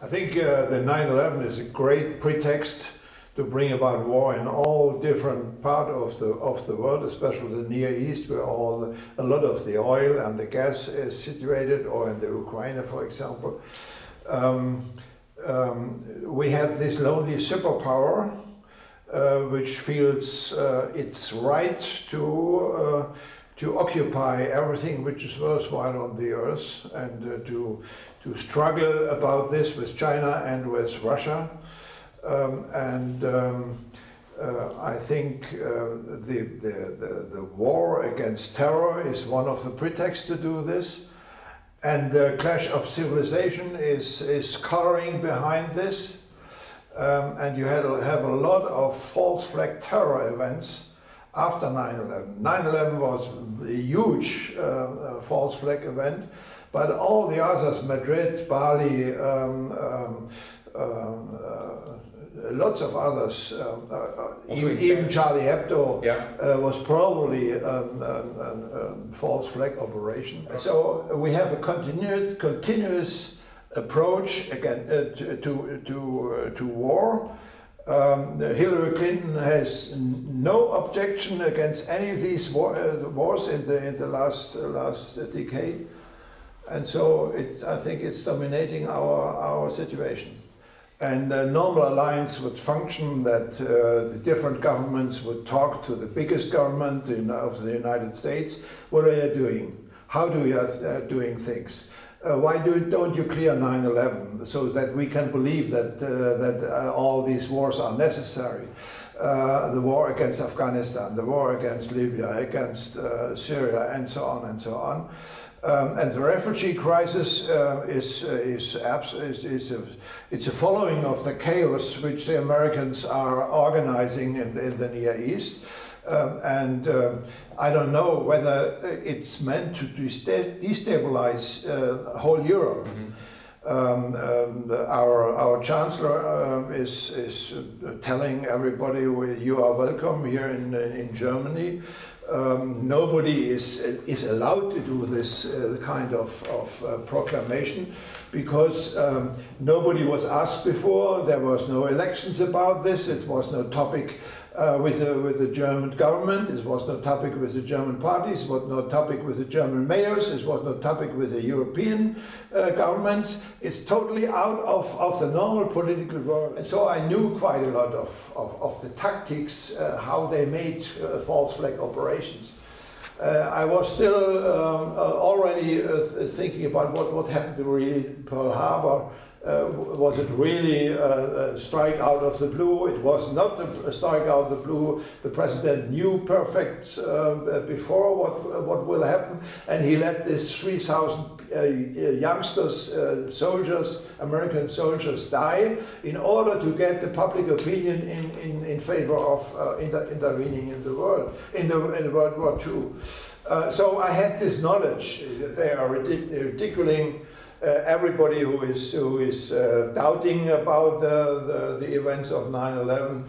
I think the 9/11 is a great pretext to bring about war in all different parts of the world, especially the Near East, where a lot of the oil and the gas is situated, or in the Ukraine, for example. We have this lonely superpower which feels its right to occupy everything which is worthwhile on the earth, and to struggle about this with China and with Russia. I think the war against terror is one of the pretexts to do this, and the clash of civilization is coloring behind this, and you have a lot of false flag terror events after 9/11. 9/11 was a huge false flag event, but all the others, Madrid, Bali, lots of others, even Charlie Hebdo, was probably a false flag operation. So we have a continuous approach again to war. Hillary Clinton has no objection against any of these wars in the last decade, and so I think it's dominating our situation. And a normal alliance would function that the different governments would talk to the biggest government of the United States. What are you doing? How do you doing things? Why don't you clear 9/11 so that we can believe that all these wars are necessary? The war against Afghanistan, the war against Libya, against Syria, and so on and so on. And the refugee crisis it's a following of the chaos which the Americans are organizing in the Near East. I don't know whether it's meant to destabilize whole Europe. Our Chancellor is telling everybody, you are welcome here in Germany. Nobody is allowed to do this kind of proclamation, because nobody was asked before. There was no elections about this. It was no topic with the German government. It was no topic with the German parties. It was no topic with the German mayors. It was no topic with the European governments. It's totally out of the normal political world. And so I knew quite a lot of the tactics, how they made false flag operations. I was still already thinking about what happened to really Pearl Harbor. Was it really a strike out of the blue? It was not a strike out of the blue. The president knew perfect before what will happen, and he let this 3,000 youngsters, soldiers, American soldiers, die in order to get the public opinion in favor of intervening in the world, in World War II. So I had this knowledge that they are ridiculing everybody who is doubting about the events of 9/11.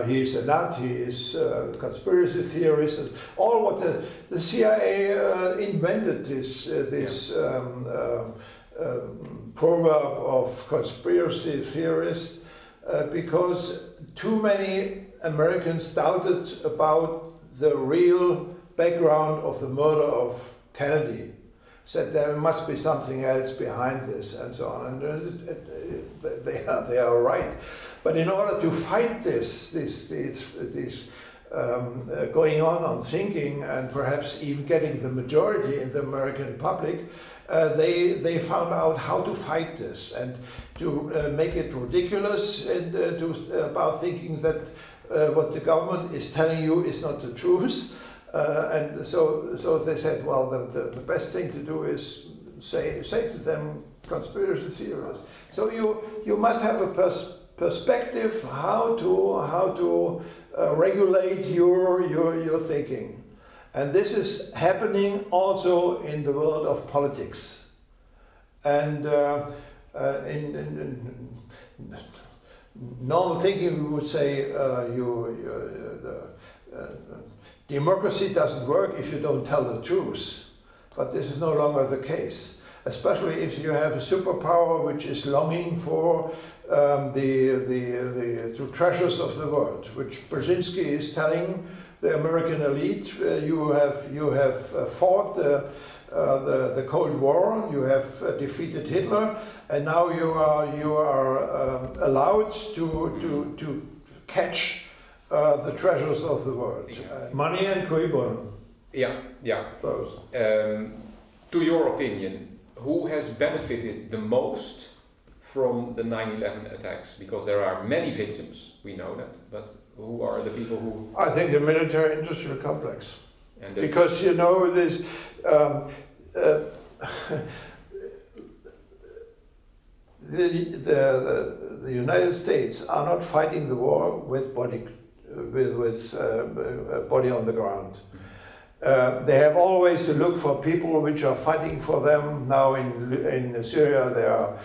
He is a nut, he is a conspiracy theorist. All what the CIA invented this proverb of conspiracy theorists because too many Americans doubted about the real background of the murder of Kennedy. Said there must be something else behind this, and so on, and they are right. But in order to fight this going on thinking, and perhaps even getting the majority in the American public, they found out how to fight this and to make it ridiculous, and about thinking that what the government is telling you is not the truth. And so they said, well, the best thing to do is say to them, conspiracy theorists. So you must have a perspective how to regulate your thinking, and this is happening also in the world of politics. And in normal thinking, we would say democracy doesn't work if you don't tell the truth, but this is no longer the case. especially if you have a superpower which is longing for the treasures of the world, which Brzezinski is telling the American elite. You have fought the Cold War, you have defeated Hitler, and now you are allowed to catch the treasures of the world. Money and cui bono. Yeah. To your opinion, who has benefited the most from the 9/11 attacks? Because there are many victims, we know that, but who are the people who... I think the military-industrial complex. And because, you know, this... the United States are not fighting the war with body on the ground. They have always to look for people which are fighting for them. Now in Syria there are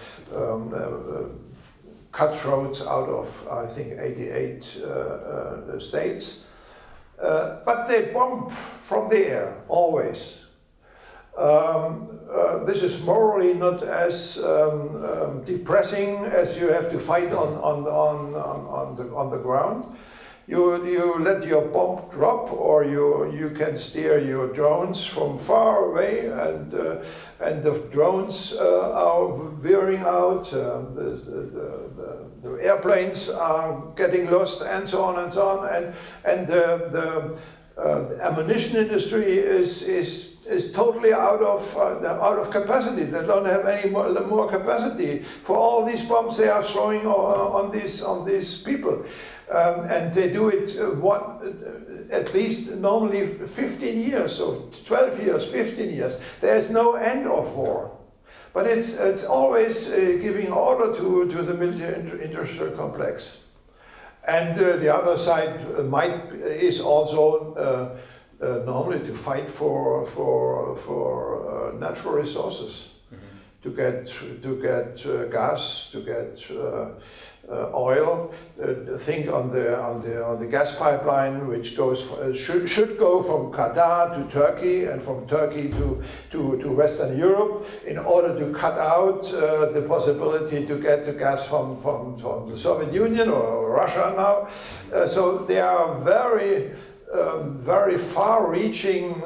cutthroats out of, I think, 88 states. But they bomb from the air, always. This is morally not as depressing as you have to fight on the ground. You let your bomb drop, or you can steer your drones from far away, and the drones are veering out. The airplanes are getting lost, and so on and so on. And the ammunition industry is totally out of capacity. They don't have any more capacity for all these bombs they are throwing on these people. And they do it at least normally 15 years, or 12 years, 15 years. There is no end of war. But it's always giving order to the military-industrial complex. And the other side is also normally to fight for natural resources, to get gas, to get oil. Think on the gas pipeline, which should go from Qatar to Turkey, and from Turkey to Western Europe, in order to cut out the possibility to get the gas from the Soviet Union or Russia now. So there are very far-reaching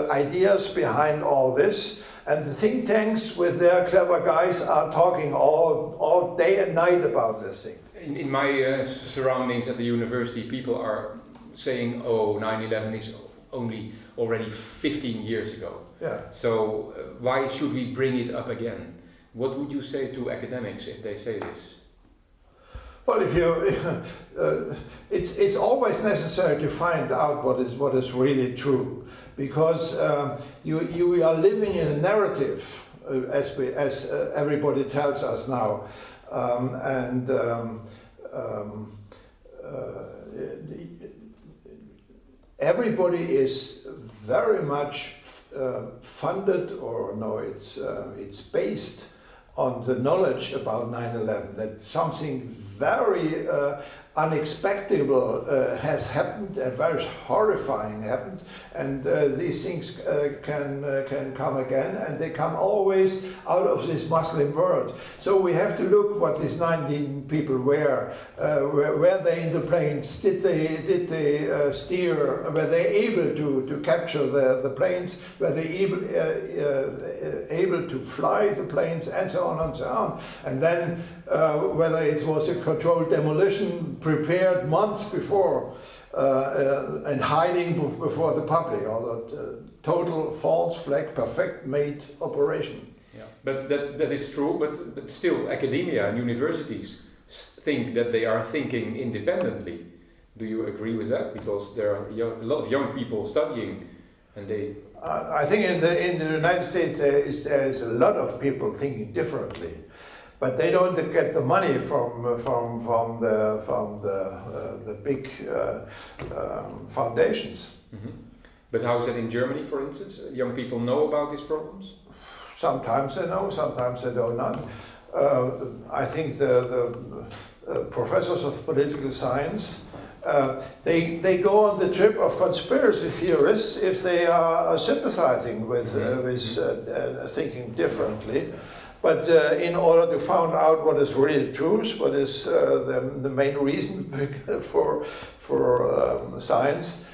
ideas behind all this. And the think tanks with their clever guys are talking all day and night about this thing. In my surroundings at the university, people are saying, oh, 9/11 is already 15 years ago. Yeah. So why should we bring it up again? What would you say to academics if they say this? Well, it's always necessary to find out what is really true, because you are living in a narrative, as everybody tells us now, everybody is very much funded, or no, it's based on the knowledge about 9/11, that something very unexpected has happened, and very horrifying happened, and these things can come again, and they come always out of this Muslim world. So we have to look what these 19 people were they in the planes? Did they steer? Were they able to capture the planes? Were they able to fly the planes, and so on and so on? And then whether it was a controlled demolition prepared months before and hiding before the public, or total false flag, perfect made operation. Yeah, but that is true, but still academia and universities think that they are thinking independently. Do you agree with that? Because there are a lot of young people studying, and they... I think in the United States there is a lot of people thinking differently. But they don't get the money from the big foundations. Mm-hmm. But how is that in Germany, for instance? Young people know about these problems? Sometimes they know, sometimes they do not. I think the professors of political science They go on the trip of conspiracy theorists if they are sympathizing with thinking differently. But in order to find out what is really truth, what is the main reason for science,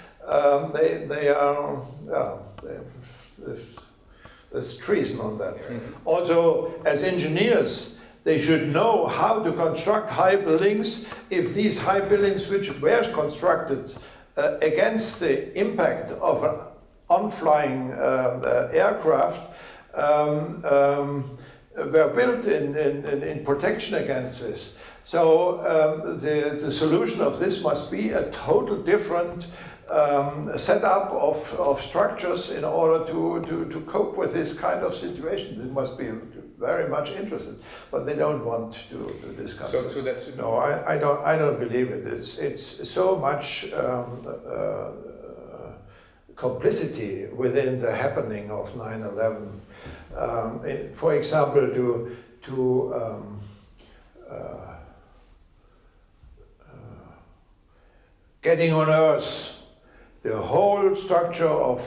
there's treason on that. Also, as engineers, they should know how to construct high buildings if these high buildings which were constructed against the impact of an on-flying aircraft were built in protection against this. So the solution of this must be a total different setup of structures in order to cope with this kind of situation. They must be very much interested, but they don't want to discuss it. So that's no, I don't believe it. It's so much complicity within the happening of 9/11. For example, getting on Earth, the whole structure of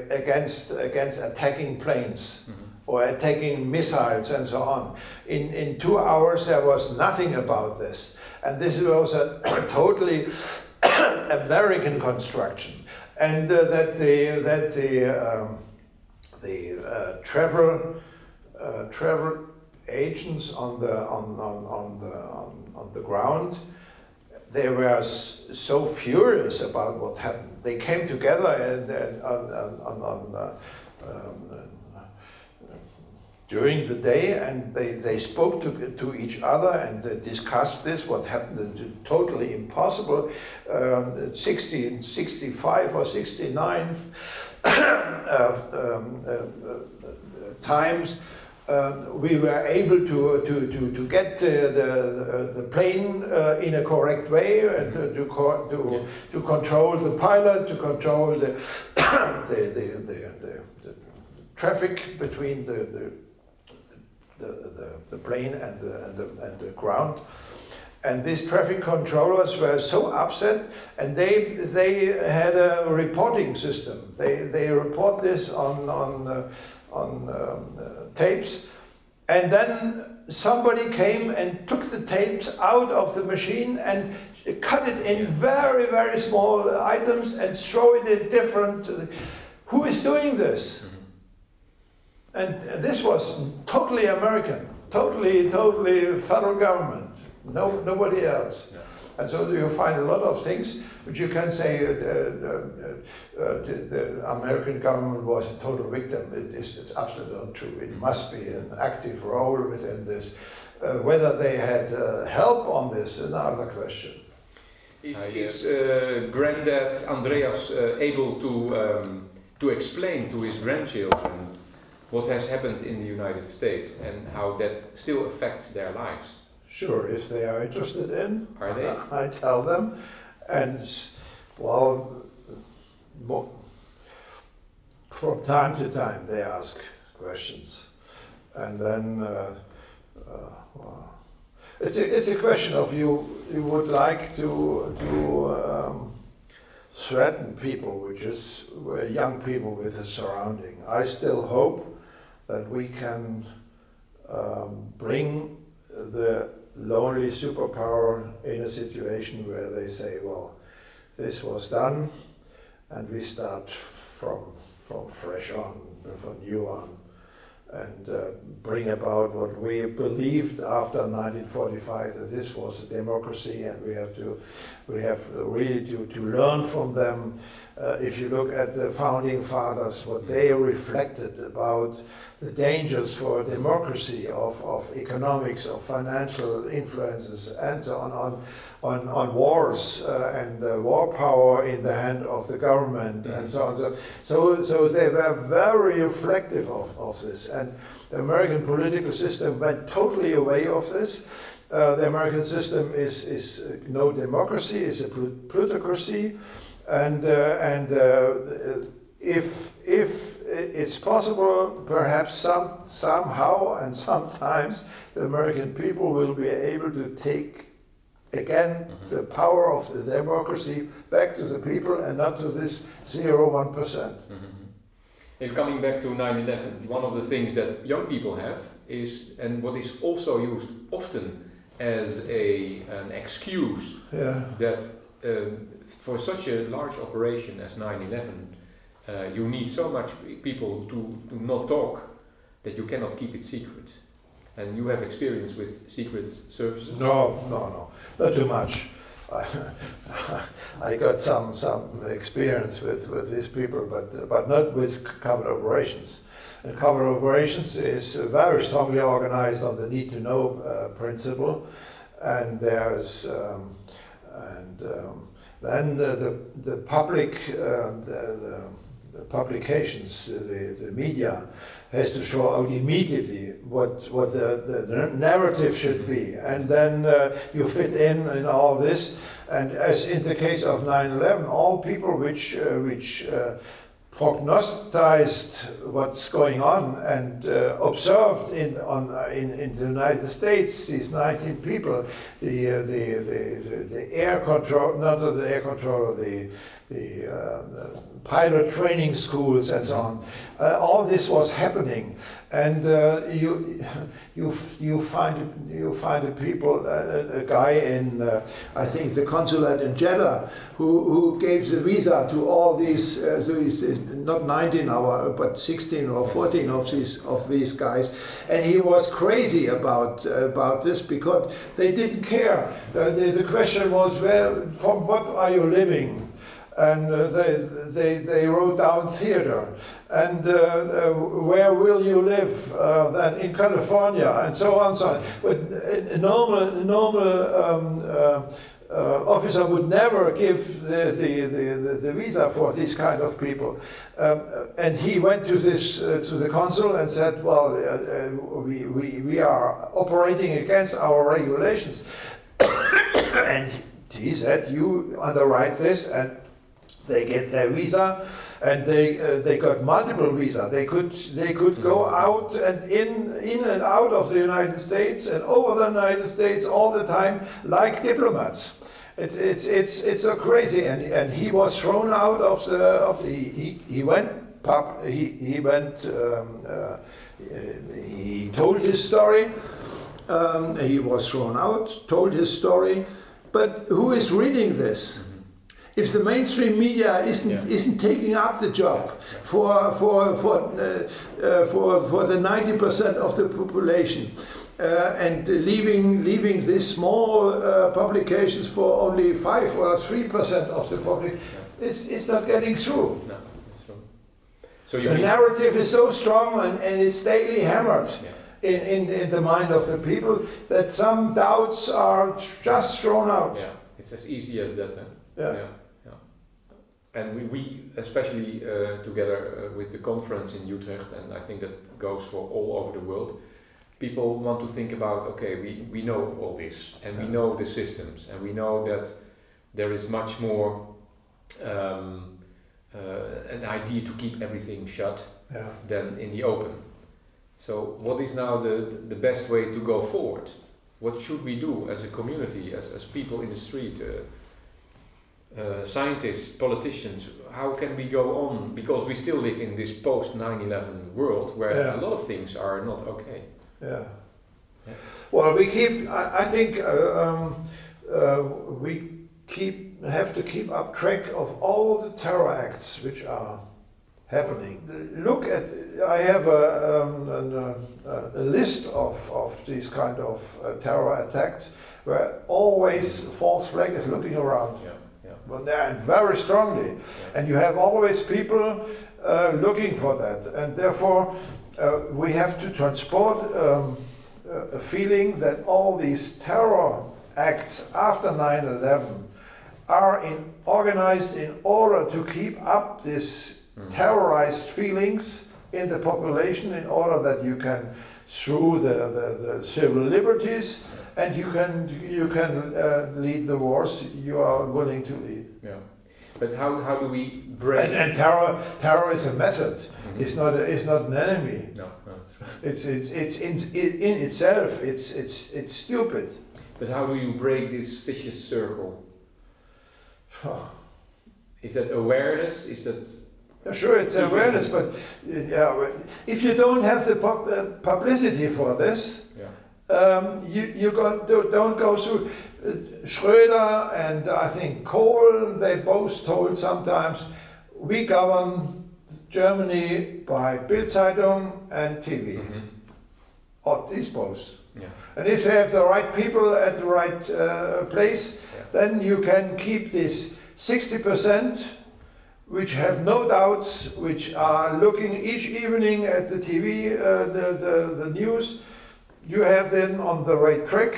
against attacking planes or attacking missiles and so on. In 2 hours there was nothing about this, and this was a totally American construction, and that the travel agents on the ground, they were so furious about what happened. They came together during the day, and they spoke to each other and they discussed this, what happened, totally impossible. 65 or 69 times we were able to get the plane in a correct way, and to control the pilot, to control the traffic between the plane and the ground. And these traffic controllers were so upset, and they had a reporting system. They report this on tapes, and then somebody came and took the tapes out of the machine and cut it in very, very small items and throw it in different. Who is doing this? And this was totally American, totally federal government. Nobody else. Yeah. And so you find a lot of things which you can say the American government was a total victim. It's absolutely not true. It must be an active role within this. Whether they had help on this is another question. Is Granddad Andreas able to explain to his grandchildren what has happened in the United States and how that still affects their lives? Sure, if they are interested in. Are they? I tell them, and well, from time to time they ask questions, and then well, it's a question of you would like to threaten people, which is young people with the surrounding. I still hope that we can bring the lonely superpower in a situation where they say, well, this was done, and we start from fresh on, from new on, and bring about what we believed after 1945, that this was a democracy, and we have really to learn from them. If you look at the founding fathers, what they reflected about the dangers for democracy of economics, of financial influences, and so on wars and war power in the hand of the government, and so on. So they were very reflective of this, and the American political system went totally away of this. The American system is no democracy; it's a plutocracy. And if it's possible, perhaps somehow and sometimes the American people will be able to take again the power of the democracy back to the people and not to this 0.1%. If coming back to 9/11, one of the things that young people have is, and what is also used often as an excuse, that for such a large operation as 9/11, you need so much people to not talk that you cannot keep it secret. And you have experience with secret services? No, not too much. I got some experience with these people, but not with covert operations. And covert operations is very strongly organized on the need-to-know principle, and there's then the public the publications, the media has to show out immediately what the narrative should be, and then you fit in all this. And as in the case of 9/11, all people which prognosticized what's going on and observed in the United States, these 19 people, the air control, not the air control, the pilot training schools and so on. All this was happening, and you find a guy in I think the consulate in Jeddah who gave the visa to all these so he's not 19 now but 16 or 14 of these guys, and he was crazy about this because they didn't care. The question was, well, from what are you living? And they wrote down theater, and where will you live? Then in California, and so on, so on. But a normal officer would never give the visa for these kind of people. And he went to the consul and said, well, we are operating against our regulations. And he said, you underwrite this, and they get their visa, and they got multiple visa. They could go out and in and out of the United States and over the United States all the time like diplomats. It's so crazy, and he was thrown out of he told his story. He was thrown out, told his story, but who is reading this? If the mainstream media isn't taking up the job for the 90% of the population, and leaving these small publications for only 5 or 3% of the public, it's not getting through. No, that's true. So the narrative is so strong, and it's daily hammered in the mind of the people that some doubts are just thrown out. Yeah, it's as easy as that. Huh? Yeah. And we especially together with the conference in Utrecht, and I think that goes for all over the world, people want to think about, okay, we know all this, and we know the systems, and we know that there is much more an idea to keep everything shut than in the open. So what is now the best way to go forward? What should we do as a community, as people in the street? Scientists, politicians, how can we go on? Because we still live in this post 9/11 world where a lot of things are not okay. Yeah. Well, we keep. I think have to keep up track of all the terror acts which are happening. Look at. I have a list of these kind of terror attacks where always false flag is looking around. But they're very strongly, and you have always people looking for that, and therefore we have to transport a feeling that all these terror acts after 9/11 are organized in order to keep up this terrorized feelings in the population, in order that you can, through the civil liberties, and you can lead the wars you are willing to lead. Yeah, but how do we break? And terror is a method. It's not an enemy. No. It's in itself. It's stupid. But how do you break this vicious circle? Is that awareness? Is that... Yeah, sure, it's awareness, but if you don't have the publicity for this, you don't go through. Schröder and I think Coen, they both told sometimes, we govern Germany by Bild-Zeitung and TV. Or these both. Yeah. And if you have the right people at the right place, then you can keep this 60%, which have no doubts, which are looking each evening at the TV, the news. You have them on the right track,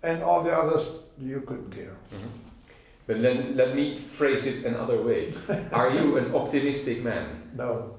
and all the others you couldn't care. But then let me phrase it another way. Are you an optimistic man? No.